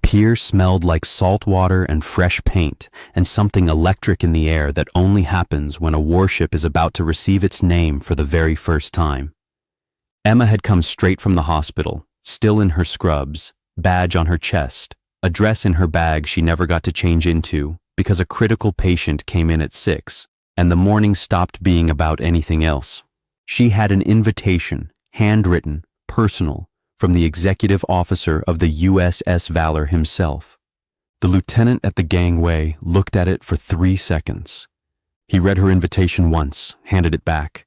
pier smelled like salt water and fresh paint, and something electric in the air that only happens when a warship is about to receive its name for the very first time. Emma had come straight from the hospital, still in her scrubs, badge on her chest, a dress in her bag she never got to change into because a critical patient came in at 6, and the morning stopped being about anything else. She had an invitation, handwritten, personal, from the executive officer of the USS Valor himself. The lieutenant at the gangway looked at it for 3 seconds. He read her invitation once, handed it back.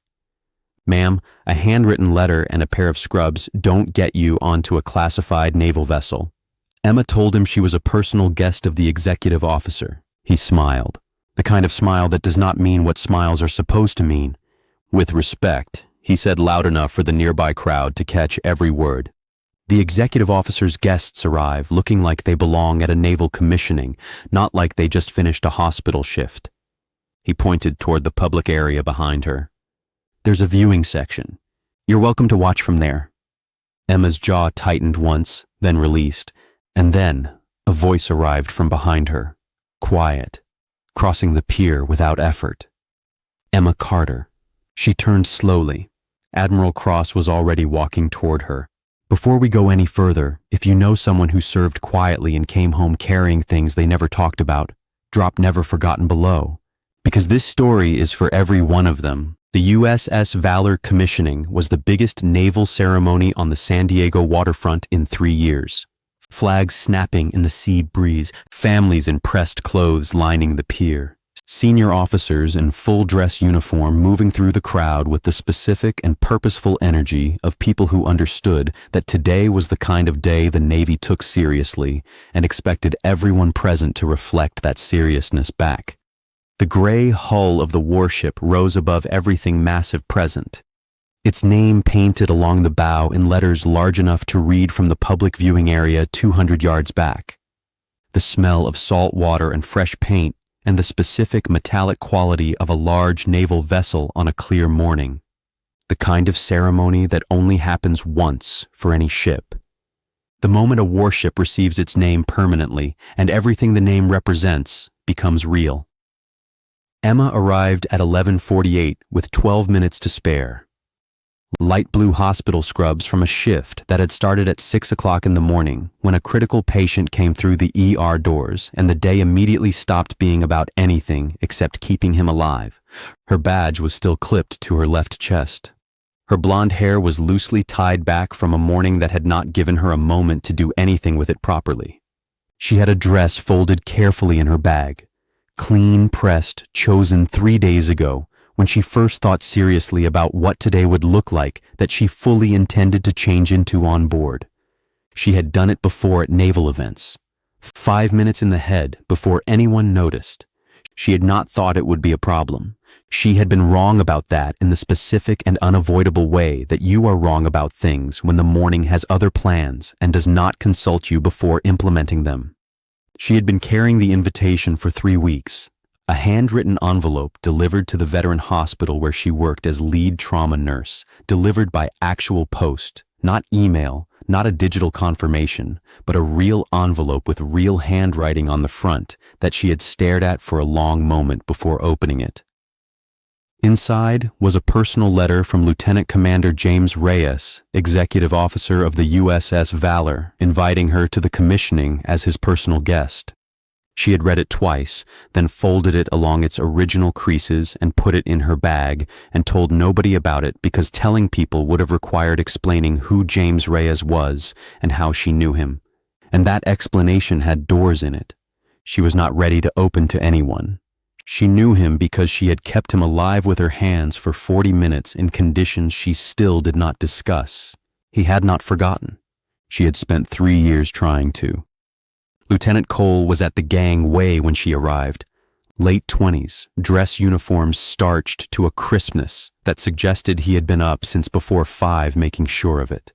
"Ma'am, a handwritten letter and a pair of scrubs don't get you onto a classified naval vessel." Emma told him she was a personal guest of the executive officer. He smiled, the kind of smile that does not mean what smiles are supposed to mean. "With respect," he said loud enough for the nearby crowd to catch every word. The executive officer's guests arrive looking like they belong at a naval commissioning, not like they just finished a hospital shift. He pointed toward the public area behind her. "There's a viewing section. You're welcome to watch from there." Emma's jaw tightened once, then released, and then a voice arrived from behind her, quiet, crossing the pier without effort. Emma Carter. She turned slowly. Admiral Cross was already walking toward her. "Before we go any further, if you know someone who served quietly and came home carrying things they never talked about, drop never forgotten below. Because this story is for every one of them." The USS Valor commissioning was the biggest naval ceremony on the San Diego waterfront in 3 years. Flags snapping in the sea breeze, families in pressed clothes lining the pier, senior officers in full-dress uniform moving through the crowd with the specific and purposeful energy of people who understood that today was the kind of day the Navy took seriously and expected everyone present to reflect that seriousness back. The gray hull of the warship rose above everything massive present, its name painted along the bow in letters large enough to read from the public viewing area 200 yards back. The smell of salt water and fresh paint and the specific metallic quality of a large naval vessel on a clear morning. The kind of ceremony that only happens once for any ship. The moment a warship receives its name permanently and everything the name represents becomes real. Emma arrived at 11:48 with 12 minutes to spare. Light blue hospital scrubs from a shift that had started at 6 o'clock in the morning when a critical patient came through the ER doors, and the day immediately stopped being about anything except keeping him alive. Her badge was still clipped to her left chest. Her blonde hair was loosely tied back from a morning that had not given her a moment to do anything with it properly. She had a dress folded carefully in her bag, clean pressed, chosen 3 days ago, when she first thought seriously about what today would look like that she fully intended to change into on board. She had done it before at naval events. 5 minutes in the head before anyone noticed. She had not thought it would be a problem. She had been wrong about that in the specific and unavoidable way that you are wrong about things when the morning has other plans and does not consult you before implementing them. She had been carrying the invitation for 3 weeks, a handwritten envelope delivered to the veteran hospital where she worked as lead trauma nurse, delivered by actual post, not email, not a digital confirmation, but a real envelope with real handwriting on the front that she had stared at for a long moment before opening it. Inside was a personal letter from Lieutenant Commander James Reyes, executive officer of the USS Valor, inviting her to the commissioning as his personal guest. She had read it twice, then folded it along its original creases and put it in her bag and told nobody about it because telling people would have required explaining who James Reyes was and how she knew him. And that explanation had doors in it. She was not ready to open to anyone. She knew him because she had kept him alive with her hands for 40 minutes in conditions she still did not discuss. He had not forgotten. She had spent 3 years trying to. Lieutenant Cole was at the gangway when she arrived. Late 20s, dress uniforms starched to a crispness that suggested he had been up since before 5, making sure of it.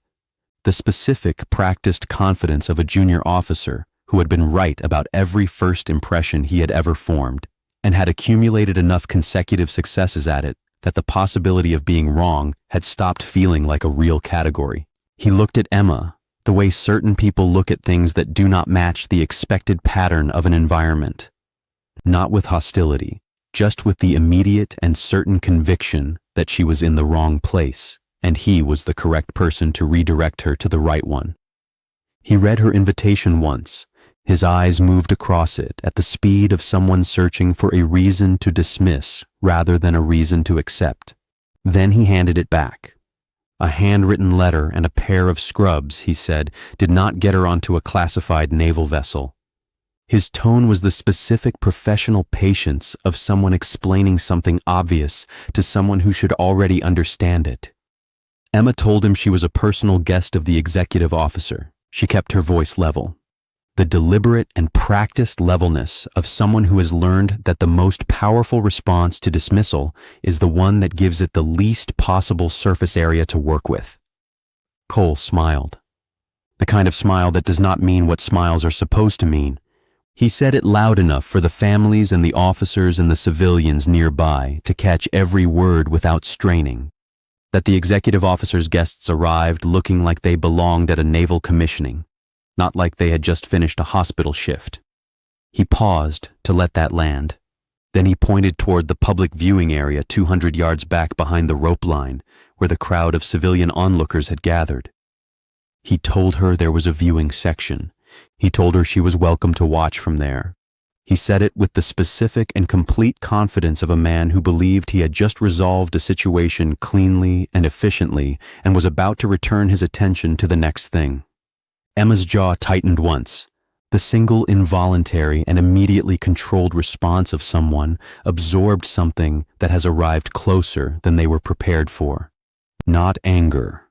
The specific, practiced confidence of a junior officer who had been right about every first impression he had ever formed, and had accumulated enough consecutive successes at it that the possibility of being wrong had stopped feeling like a real category. He looked at Emma, the way certain people look at things that do not match the expected pattern of an environment. Not with hostility, just with the immediate and certain conviction that she was in the wrong place, and he was the correct person to redirect her to the right one. He read her invitation once. His eyes moved across it at the speed of someone searching for a reason to dismiss rather than a reason to accept. Then he handed it back. A handwritten letter and a pair of scrubs, he said, did not get her onto a classified naval vessel. His tone was the specific professional patience of someone explaining something obvious to someone who should already understand it. Emma told him she was a personal guest of the executive officer. She kept her voice level. The deliberate and practiced levelness of someone who has learned that the most powerful response to dismissal is the one that gives it the least possible surface area to work with. Cole smiled. The kind of smile that does not mean what smiles are supposed to mean. He said it loud enough for the families and the officers and the civilians nearby to catch every word without straining. That the executive officer's guests arrived looking like they belonged at a naval commissioning, not like they had just finished a hospital shift. He paused to let that land. Then he pointed toward the public viewing area 200 yards back behind the rope line, where the crowd of civilian onlookers had gathered. He told her there was a viewing section. He told her she was welcome to watch from there. He said it with the specific and complete confidence of a man who believed he had just resolved a situation cleanly and efficiently and was about to return his attention to the next thing. Emma's jaw tightened once. The single involuntary and immediately controlled response of someone absorbed something that has arrived closer than they were prepared for. Not anger.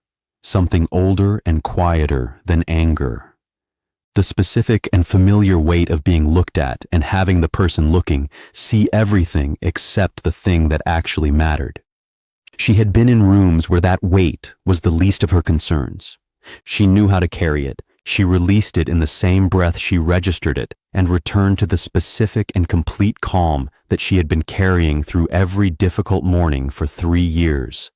Something older and quieter than anger. The specific and familiar weight of being looked at and having the person looking see everything except the thing that actually mattered. She had been in rooms where that weight was the least of her concerns. She knew how to carry it. She released it in the same breath she registered it and returned to the specific and complete calm that she had been carrying through every difficult morning for 3 years.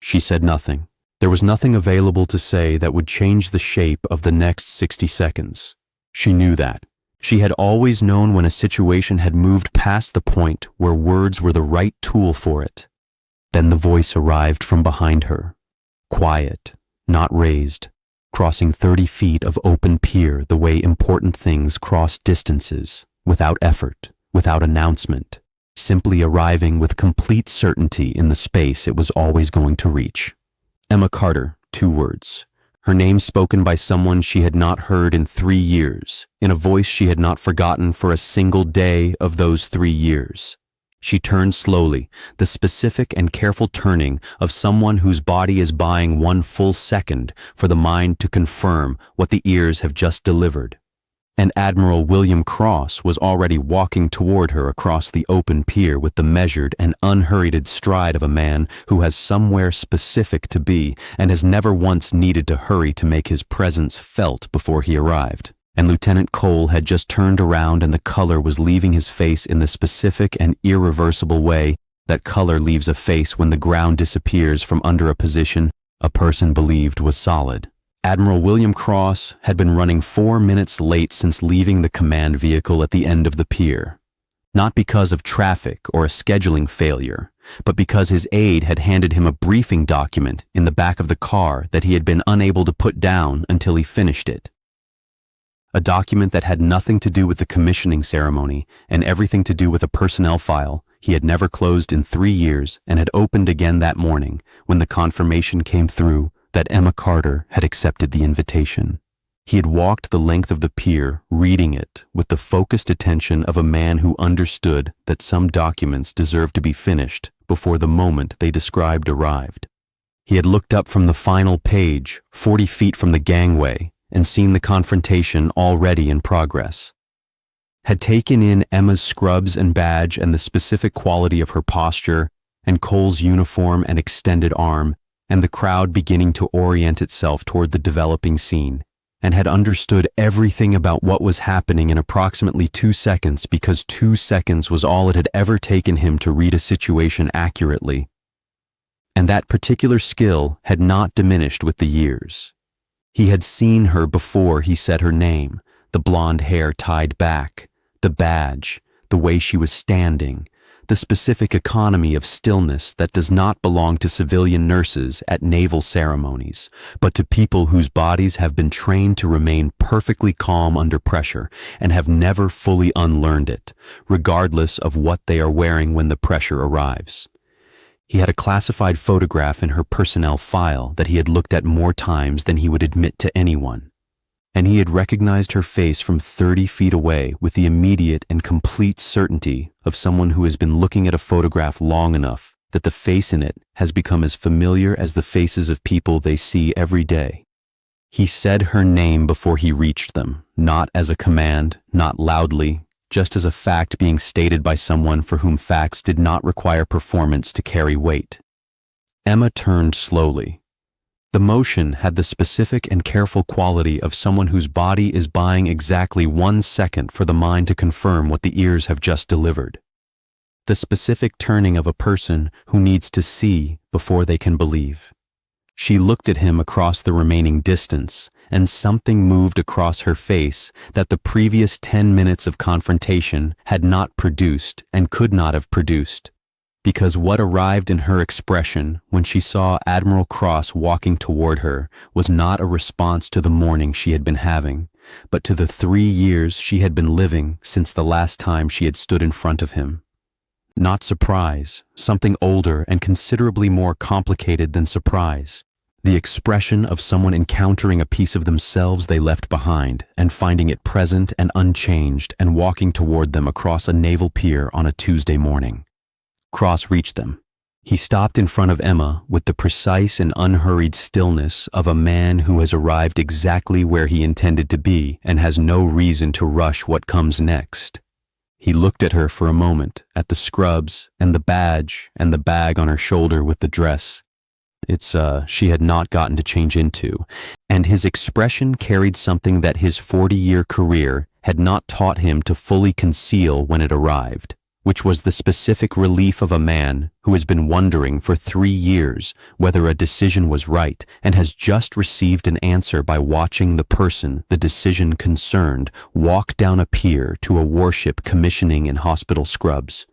She said nothing. There was nothing available to say that would change the shape of the next 60 seconds. She knew that. She had always known when a situation had moved past the point where words were the right tool for it. Then the voice arrived from behind her. Quiet, not raised. Crossing 30 feet of open pier the way important things cross distances, without effort, without announcement, simply arriving with complete certainty in the space it was always going to reach. Emma Carter, 2 words. Her name spoken by someone she had not heard in 3 years, in a voice she had not forgotten for a single day of those 3 years. She turned slowly, the specific and careful turning of someone whose body is buying 1 full second for the mind to confirm what the ears have just delivered. And Admiral William Cross was already walking toward her across the open pier with the measured and unhurried stride of a man who has somewhere specific to be and has never once needed to hurry to make his presence felt before he arrived. And Lieutenant Cole had just turned around and the color was leaving his face in the specific and irreversible way that color leaves a face when the ground disappears from under a position a person believed was solid. Admiral William Cross had been running 4 minutes late since leaving the command vehicle at the end of the pier. Not because of traffic or a scheduling failure, but because his aide had handed him a briefing document in the back of the car that he had been unable to put down until he finished it. A document that had nothing to do with the commissioning ceremony and everything to do with a personnel file he had never closed in 3 years and had opened again that morning when the confirmation came through that Emma Carter had accepted the invitation. He had walked the length of the pier, reading it with the focused attention of a man who understood that some documents deserved to be finished before the moment they described arrived. He had looked up from the final page, 40 feet from the gangway, and seen the confrontation already in progress. Had taken in Emma's scrubs and badge and the specific quality of her posture, and Cole's uniform and extended arm, and the crowd beginning to orient itself toward the developing scene, and had understood everything about what was happening in approximately 2 seconds because 2 seconds was all it had ever taken him to read a situation accurately. And that particular skill had not diminished with the years. He had seen her before he said her name, the blonde hair tied back, the badge, the way she was standing, the specific economy of stillness that does not belong to civilian nurses at naval ceremonies, but to people whose bodies have been trained to remain perfectly calm under pressure and have never fully unlearned it, regardless of what they are wearing when the pressure arrives. He had a classified photograph in her personnel file that he had looked at more times than he would admit to anyone. And he had recognized her face from 30 feet away with the immediate and complete certainty of someone who has been looking at a photograph long enough that the face in it has become as familiar as the faces of people they see every day. He said her name before he reached them, not as a command, not loudly, just as a fact being stated by someone for whom facts did not require performance to carry weight. Emma turned slowly. The motion had the specific and careful quality of someone whose body is buying exactly 1 second for the mind to confirm what the ears have just delivered. The specific turning of a person who needs to see before they can believe. She looked at him across the remaining distance, and something moved across her face that the previous 10 minutes of confrontation had not produced and could not have produced. Because what arrived in her expression when she saw Admiral Cross walking toward her was not a response to the morning she had been having, but to the 3 years she had been living since the last time she had stood in front of him. Not surprise, something older and considerably more complicated than surprise. The expression of someone encountering a piece of themselves they left behind and finding it present and unchanged and walking toward them across a naval pier on a Tuesday morning. Cross reached them. He stopped in front of Emma with the precise and unhurried stillness of a man who has arrived exactly where he intended to be and has no reason to rush what comes next. He looked at her for a moment, at the scrubs and the badge and the bag on her shoulder with the dress. She had not gotten to change into, and his expression carried something that his 40-year career had not taught him to fully conceal when it arrived, which was the specific relief of a man who has been wondering for 3 years whether a decision was right and has just received an answer by watching the person the decision concerned walk down a pier to a warship commissioning in hospital scrubs.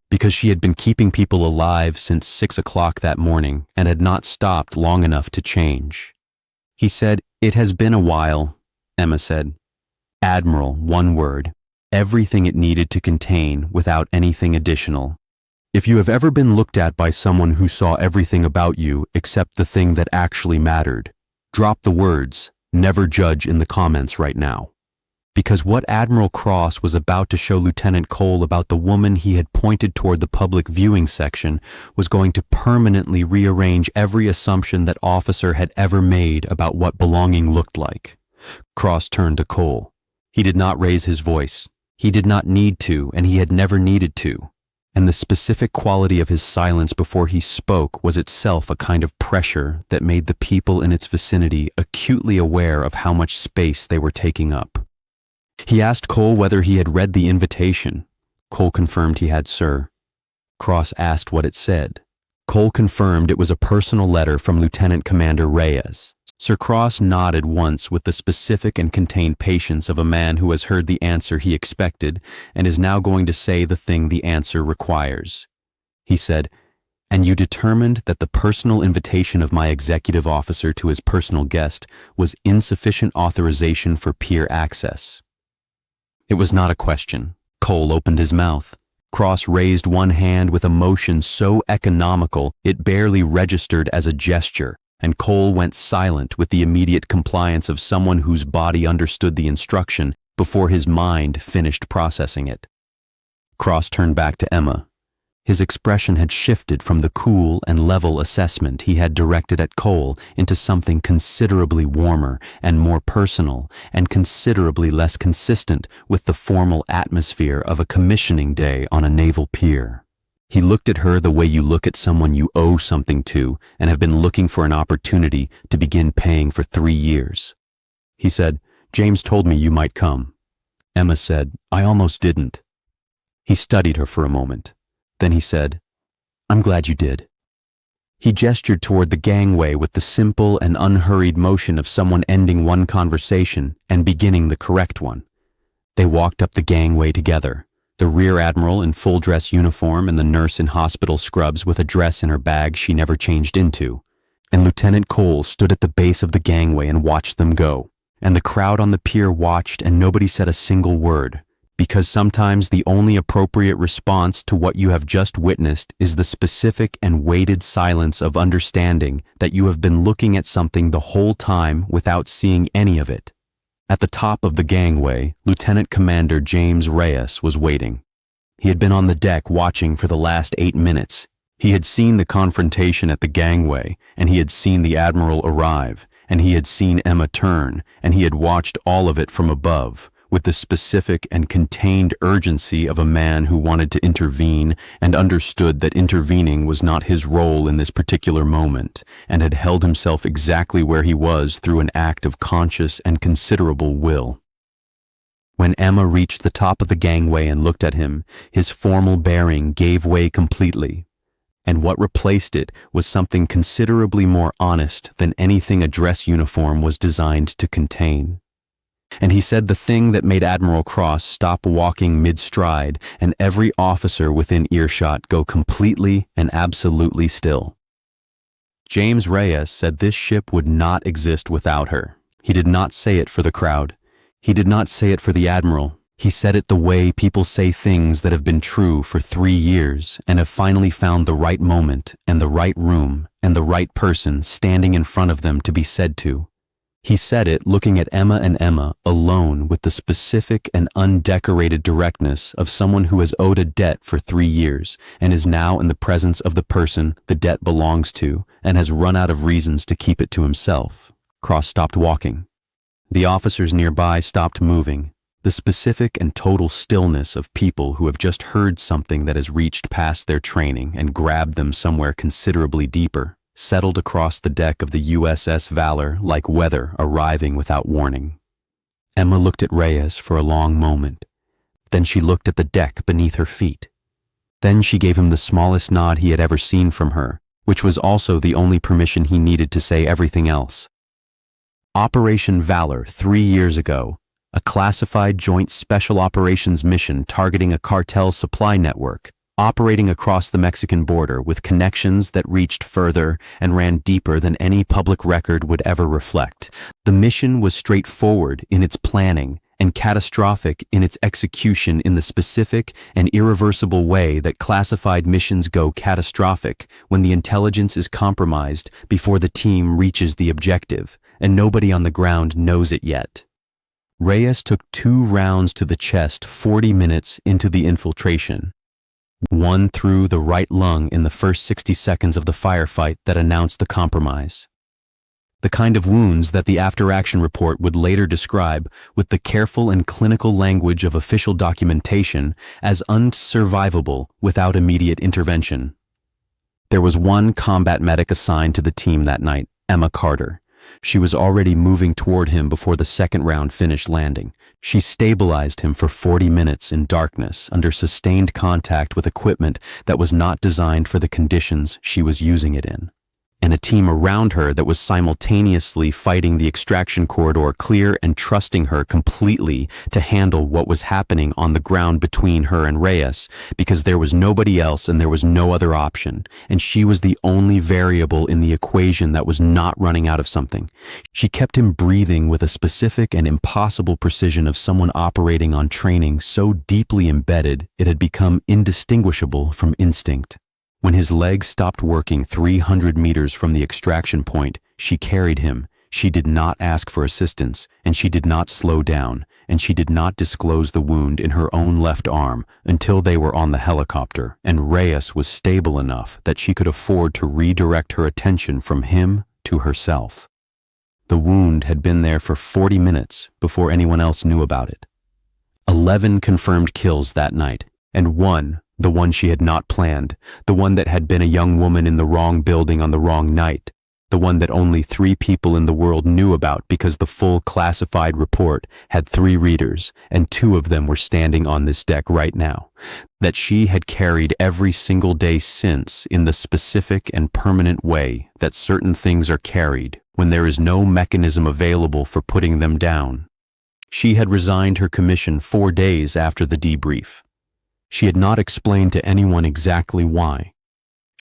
Because she had been keeping people alive since 6 o'clock that morning and had not stopped long enough to change. He said, "It has been a while," Emma said. "Admiral," one word. Everything it needed to contain without anything additional. If you have ever been looked at by someone who saw everything about you except the thing that actually mattered, drop the words, "Never judge" in the comments right now. Because what Admiral Cross was about to show Lieutenant Cole about the woman he had pointed toward the public viewing section was going to permanently rearrange every assumption that officer had ever made about what belonging looked like. Cross turned to Cole. He did not raise his voice. He did not need to, and he had never needed to. And the specific quality of his silence before he spoke was itself a kind of pressure that made the people in its vicinity acutely aware of how much space they were taking up. He asked Cole whether he had read the invitation. Cole confirmed he had, sir. Cross asked what it said. Cole confirmed it was a personal letter from Lieutenant Commander Reyes. Sir Cross nodded once with the specific and contained patience of a man who has heard the answer he expected and is now going to say the thing the answer requires. He said, "And you determined that the personal invitation of my executive officer to his personal guest was insufficient authorization for pier access." It was not a question. Cole opened his mouth. Cross raised one hand with a motion so economical it barely registered as a gesture, and Cole went silent with the immediate compliance of someone whose body understood the instruction before his mind finished processing it. Cross turned back to Emma. His expression had shifted from the cool and level assessment he had directed at Cole into something considerably warmer and more personal and considerably less consistent with the formal atmosphere of a commissioning day on a naval pier. He looked at her the way you look at someone you owe something to and have been looking for an opportunity to begin paying for 3 years. He said, "James told me you might come." Emma said, "I almost didn't." He studied her for a moment. Then he said, "I'm glad you did." He gestured toward the gangway with the simple and unhurried motion of someone ending one conversation and beginning the correct one. They walked up the gangway together, the rear admiral in full-dress uniform and the nurse in hospital scrubs with a dress in her bag she never changed into. And Lieutenant Cole stood at the base of the gangway and watched them go. And the crowd on the pier watched and nobody said a single word, because sometimes the only appropriate response to what you have just witnessed is the specific and weighted silence of understanding that you have been looking at something the whole time without seeing any of it. At the top of the gangway, Lieutenant Commander James Reyes was waiting. He had been on the deck watching for the last 8 minutes. He had seen the confrontation at the gangway, and he had seen the Admiral arrive, and he had seen Emma turn, and he had watched all of it from above, with the specific and contained urgency of a man who wanted to intervene and understood that intervening was not his role in this particular moment, and had held himself exactly where he was through an act of conscious and considerable will. When Emma reached the top of the gangway and looked at him, his formal bearing gave way completely, and what replaced it was something considerably more honest than anything a dress uniform was designed to contain. And he said the thing that made Admiral Cross stop walking mid-stride and every officer within earshot go completely and absolutely still. James Reyes said this ship would not exist without her. He did not say it for the crowd. He did not say it for the Admiral. He said it the way people say things that have been true for 3 years and have finally found the right moment and the right room and the right person standing in front of them to be said to. He said it looking at Emma alone with the specific and undecorated directness of someone who has owed a debt for 3 years and is now in the presence of the person the debt belongs to and has run out of reasons to keep it to himself. Cross stopped walking. The officers nearby stopped moving. The specific and total stillness of people who have just heard something that has reached past their training and grabbed them somewhere considerably deeper settled across the deck of the USS Valor like weather arriving without warning. Emma looked at Reyes for a long moment. Then she looked at the deck beneath her feet. Then she gave him the smallest nod he had ever seen from her, which was also the only permission he needed to say everything else. Operation Valor 3 years ago, a classified joint special operations mission targeting a cartel supply network, operating across the Mexican border with connections that reached further and ran deeper than any public record would ever reflect. The mission was straightforward in its planning and catastrophic in its execution in the specific and irreversible way that classified missions go catastrophic when the intelligence is compromised before the team reaches the objective, and nobody on the ground knows it yet. Reyes took 2 rounds to the chest 40 minutes into the infiltration. One through the right lung in the first 60 seconds of the firefight that announced the compromise. The kind of wounds that the after-action report would later describe with the careful and clinical language of official documentation as unsurvivable without immediate intervention. There was one combat medic assigned to the team that night, Emma Carter. She was already moving toward him before the second round finished landing. She stabilized him for 40 minutes in darkness under sustained contact with equipment that was not designed for the conditions she was using it in. And a team around her that was simultaneously fighting the extraction corridor clear and trusting her completely to handle what was happening on the ground between her and Reyes, because there was nobody else and there was no other option, and she was the only variable in the equation that was not running out of something. She kept him breathing with a specific and impossible precision of someone operating on training so deeply embedded it had become indistinguishable from instinct. When his legs stopped working 300 meters from the extraction point, she carried him. She did not ask for assistance, and she did not slow down, and she did not disclose the wound in her own left arm until they were on the helicopter, and Reyes was stable enough that she could afford to redirect her attention from him to herself. The wound had been there for 40 minutes before anyone else knew about it. 11 confirmed kills that night, and one, the one she had not planned, the one that had been a young woman in the wrong building on the wrong night, the one that only 3 people in the world knew about because the full classified report had 3 readers, and 2 of them were standing on this deck right now, that she had carried every single day since in the specific and permanent way that certain things are carried when there is no mechanism available for putting them down. She had resigned her commission 4 days after the debrief. She had not explained to anyone exactly why.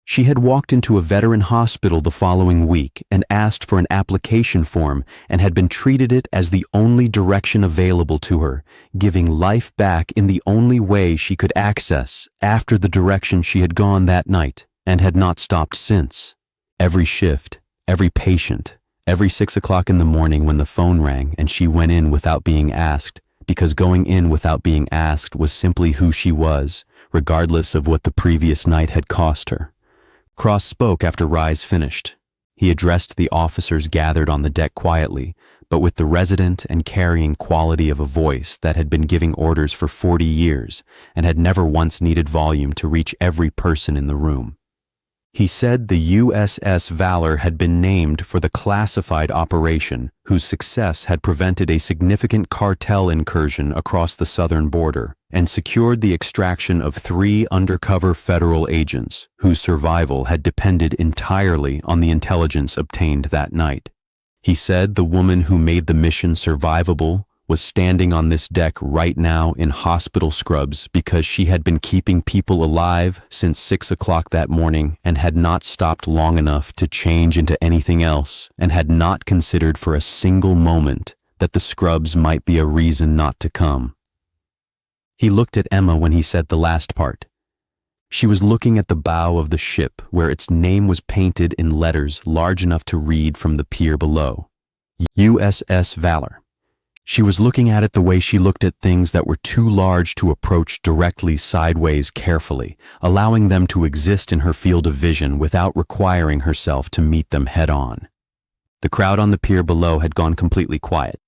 She had walked into a veteran hospital the following week and asked for an application form and had been treated it as the only direction available to her, giving life back in the only way she could access after the direction she had gone that night and had not stopped since. Every shift, every patient, every 6 o'clock in the morning when the phone rang and she went in without being asked, because going in without being asked was simply who she was, regardless of what the previous night had cost her. Cross spoke after Rise finished. He addressed the officers gathered on the deck quietly, but with the resident and carrying quality of a voice that had been giving orders for 40 years and had never once needed volume to reach every person in the room. He said the USS Valor had been named for the classified operation whose success had prevented a significant cartel incursion across the southern border and secured the extraction of 3 undercover federal agents whose survival had depended entirely on the intelligence obtained that night. He said the woman who made the mission survivable was standing on this deck right now in hospital scrubs because she had been keeping people alive since 6 o'clock that morning and had not stopped long enough to change into anything else and had not considered for a single moment that the scrubs might be a reason not to come. He looked at Emma when he said the last part. She was looking at the bow of the ship where its name was painted in letters large enough to read from the pier below. USS Valor. She was looking at it the way she looked at things that were too large to approach directly sideways carefully, allowing them to exist in her field of vision without requiring herself to meet them head-on. The crowd on the pier below had gone completely quiet.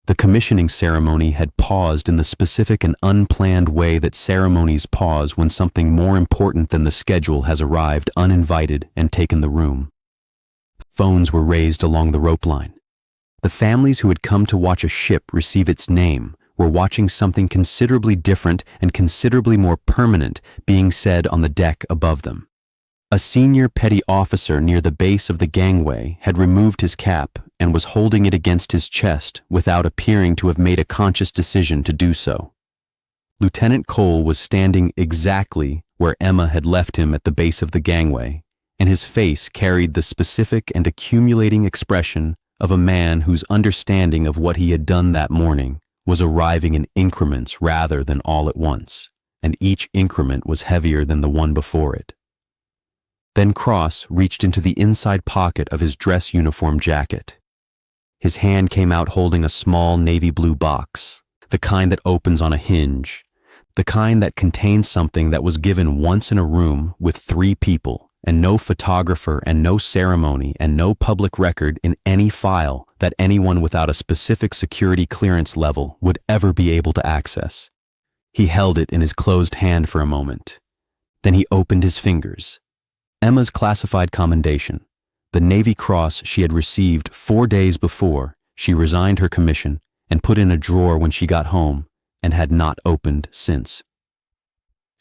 The commissioning ceremony had paused in the specific and unplanned way that ceremonies pause when something more important than the schedule has arrived uninvited and taken the room. Phones were raised along the rope line. The families who had come to watch a ship receive its name were watching something considerably different and considerably more permanent being said on the deck above them. A senior petty officer near the base of the gangway had removed his cap and was holding it against his chest without appearing to have made a conscious decision to do so. Lieutenant Cole was standing exactly where Emma had left him at the base of the gangway, and his face carried the specific and accumulating expression of a man whose understanding of what he had done that morning was arriving in increments rather than all at once, and each increment was heavier than the one before it. Then Cross reached into the inside pocket of his dress uniform jacket. His hand came out holding a small navy blue box, the kind that opens on a hinge, the kind that contains something that was given once in a room with 3 people, and no photographer and no ceremony and no public record in any file that anyone without a specific security clearance level would ever be able to access. He held it in his closed hand for a moment. Then he opened his fingers. Emma's classified commendation, the Navy Cross she had received 4 days before she resigned her commission and put in a drawer when she got home and had not opened since.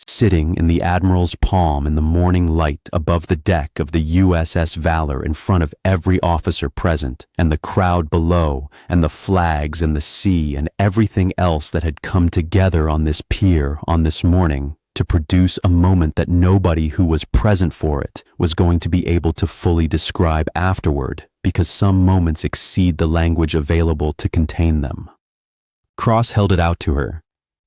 Sitting in the Admiral's palm in the morning light above the deck of the USS Valor in front of every officer present and the crowd below and the flags and the sea and everything else that had come together on this pier on this morning to produce a moment that nobody who was present for it was going to be able to fully describe afterward because some moments exceed the language available to contain them. Cross held it out to her.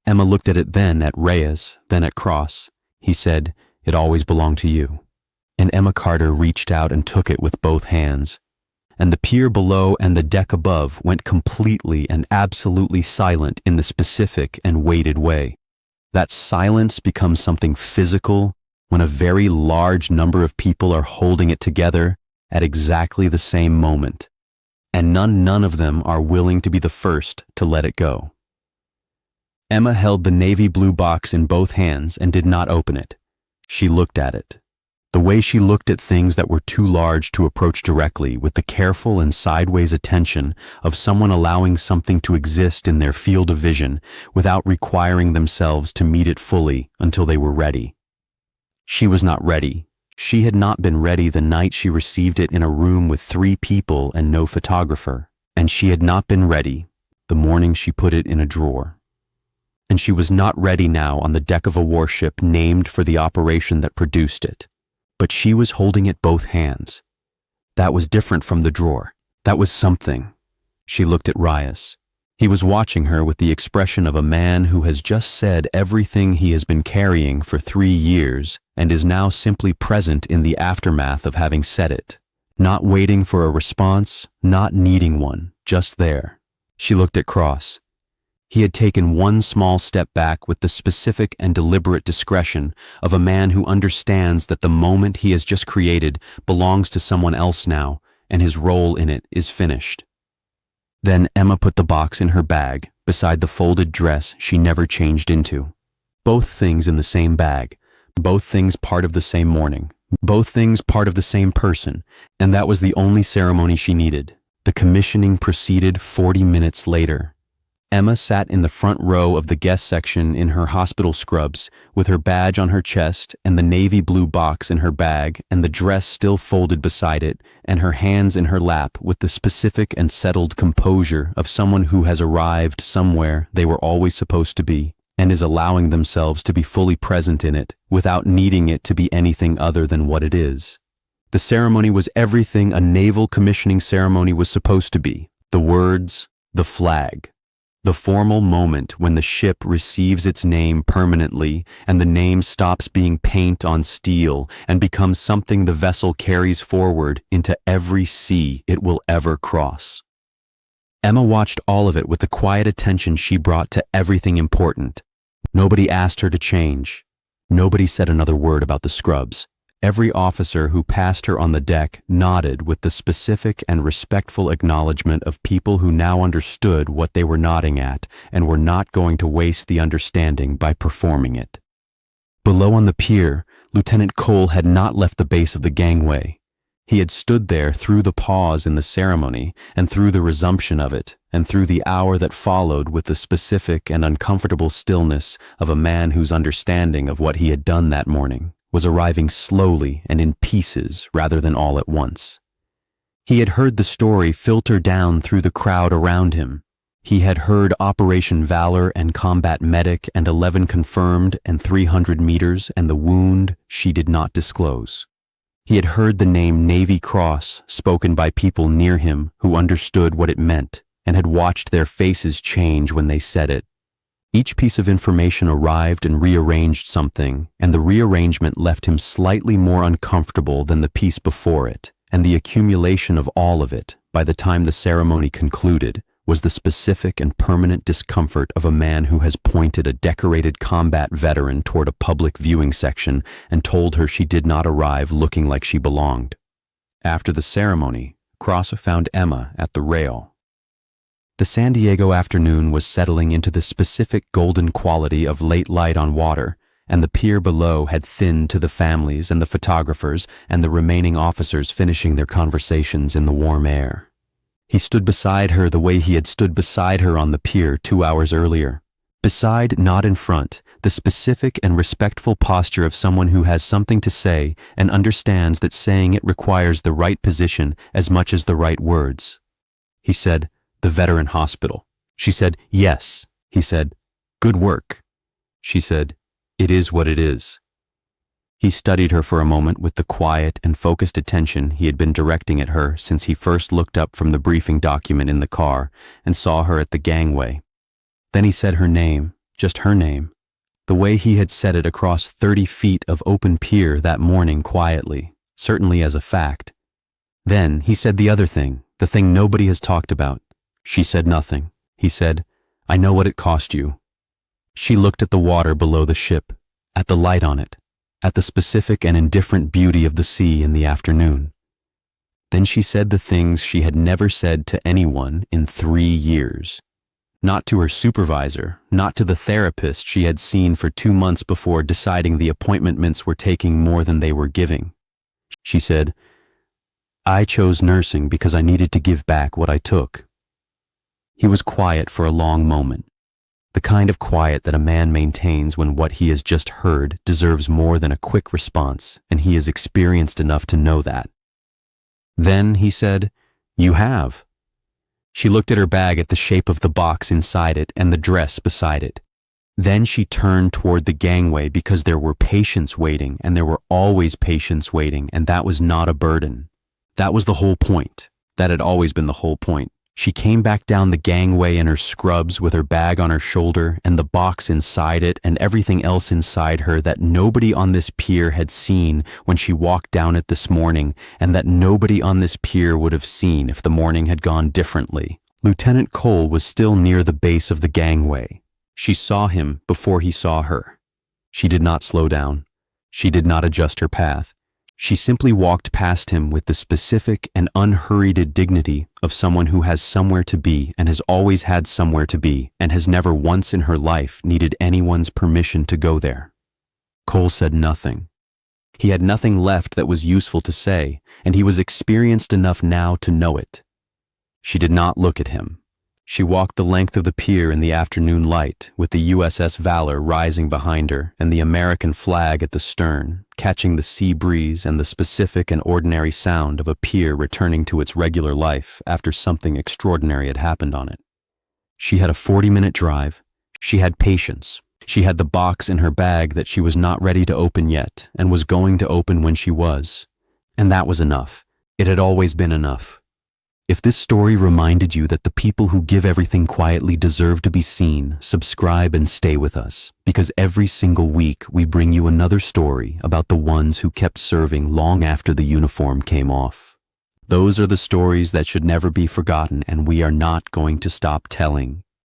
Emma looked at it then at Reyes, then at Cross. He said, "It always belonged to you." And Emma Carter reached out and took it with both hands. And the pier below and the deck above went completely and absolutely silent in the specific and weighted way. That silence becomes something physical when a very large number of people are holding it together at exactly the same moment. And none of them are willing to be the first to let it go. Emma held the navy blue box in both hands and did not open it. She looked at it. The way she looked at things that were too large to approach directly, with the careful and sideways attention of someone allowing something to exist in their field of vision without requiring themselves to meet it fully until they were ready. She was not ready. She had not been ready the night she received it in a room with 3 people and no photographer. And she had not been ready the morning she put it in a drawer. And she was not ready now on the deck of a warship named for the operation that produced it. But she was holding it both hands. That was different from the drawer. That was something. She looked at Rias. He was watching her with the expression of a man who has just said everything he has been carrying for 3 years and is now simply present in the aftermath of having said it. Not waiting for a response, not needing one, just there. She looked at Cross. He had taken one small step back with the specific and deliberate discretion of a man who understands that the moment he has just created belongs to someone else now, and his role in it is finished. Then Emma put the box in her bag, beside the folded dress she never changed into. Both things in the same bag, both things part of the same morning, both things part of the same person, and that was the only ceremony she needed. The commissioning proceeded 40 minutes later. Emma sat in the front row of the guest section in her hospital scrubs, with her badge on her chest and the navy blue box in her bag and the dress still folded beside it, and her hands in her lap with the specific and settled composure of someone who has arrived somewhere they were always supposed to be and is allowing themselves to be fully present in it without needing it to be anything other than what it is. The ceremony was everything a naval commissioning ceremony was supposed to be. The words, the flag. The formal moment when the ship receives its name permanently and the name stops being paint on steel and becomes something the vessel carries forward into every sea it will ever cross. Emma watched all of it with the quiet attention she brought to everything important. Nobody asked her to change. Nobody said another word about the scrubs. Every officer who passed her on the deck nodded with the specific and respectful acknowledgement of people who now understood what they were nodding at and were not going to waste the understanding by performing it. Below on the pier, Lieutenant Cole had not left the base of the gangway. He had stood there through the pause in the ceremony and through the resumption of it and through the hour that followed with the specific and uncomfortable stillness of a man whose understanding of what he had done that morning was arriving slowly and in pieces rather than all at once. He had heard the story filter down through the crowd around him. He had heard Operation Valor and Combat Medic and 11 confirmed and 300 meters and the wound she did not disclose. He had heard the name Navy Cross spoken by people near him who understood what it meant and had watched their faces change when they said it. Each piece of information arrived and rearranged something, and the rearrangement left him slightly more uncomfortable than the piece before it, and the accumulation of all of it, by the time the ceremony concluded, was the specific and permanent discomfort of a man who has pointed a decorated combat veteran toward a public viewing section and told her she did not arrive looking like she belonged. After the ceremony, Cross found Emma at the rail. The San Diego afternoon was settling into the specific golden quality of late light on water, and the pier below had thinned to the families and the photographers and the remaining officers finishing their conversations in the warm air. He stood beside her the way he had stood beside her on the pier 2 hours earlier. Beside, not in front, the specific and respectful posture of someone who has something to say and understands that saying it requires the right position as much as the right words. He said, "The veteran hospital." She said, "Yes." He said, "Good work." She said, "It is what it is." He studied her for a moment with the quiet and focused attention he had been directing at her since he first looked up from the briefing document in the car and saw her at the gangway. Then he said her name, just her name, the way he had said it across 30 feet of open pier that morning quietly, certainly as a fact. Then he said the other thing, the thing nobody has talked about. She said nothing. He said, "I know what it cost you." She looked at the water below the ship, at the light on it, at the specific and indifferent beauty of the sea in the afternoon. Then she said the things she had never said to anyone in 3 years. Not to her supervisor, not to the therapist she had seen for 2 months before deciding the appointments were taking more than they were giving. She said, "I chose nursing because I needed to give back what I took." He was quiet for a long moment, the kind of quiet that a man maintains when what he has just heard deserves more than a quick response, and he is experienced enough to know that. Then he said, "You have." She looked at her bag at the shape of the box inside it and the dress beside it. Then she turned toward the gangway because there were patients waiting, and there were always patients waiting, and that was not a burden. That was the whole point. That had always been the whole point. She came back down the gangway in her scrubs with her bag on her shoulder and the box inside it and everything else inside her that nobody on this pier had seen when she walked down it this morning, and that nobody on this pier would have seen if the morning had gone differently. Lieutenant Cole was still near the base of the gangway. She saw him before he saw her. She did not slow down. She did not adjust her path. She simply walked past him with the specific and unhurried dignity of someone who has somewhere to be and has always had somewhere to be and has never once in her life needed anyone's permission to go there. Cole said nothing. He had nothing left that was useful to say, and he was experienced enough now to know it. She did not look at him. She walked the length of the pier in the afternoon light, with the USS Valor rising behind her and the American flag at the stern, catching the sea breeze and the specific and ordinary sound of a pier returning to its regular life after something extraordinary had happened on it. She had a 40-minute drive. She had patience. She had the box in her bag that she was not ready to open yet and was going to open when she was. And that was enough. It had always been enough. If this story reminded you that the people who give everything quietly deserve to be seen, subscribe and stay with us, because every single week we bring you another story about the ones who kept serving long after the uniform came off. Those are the stories that should never be forgotten, and we are not going to stop telling.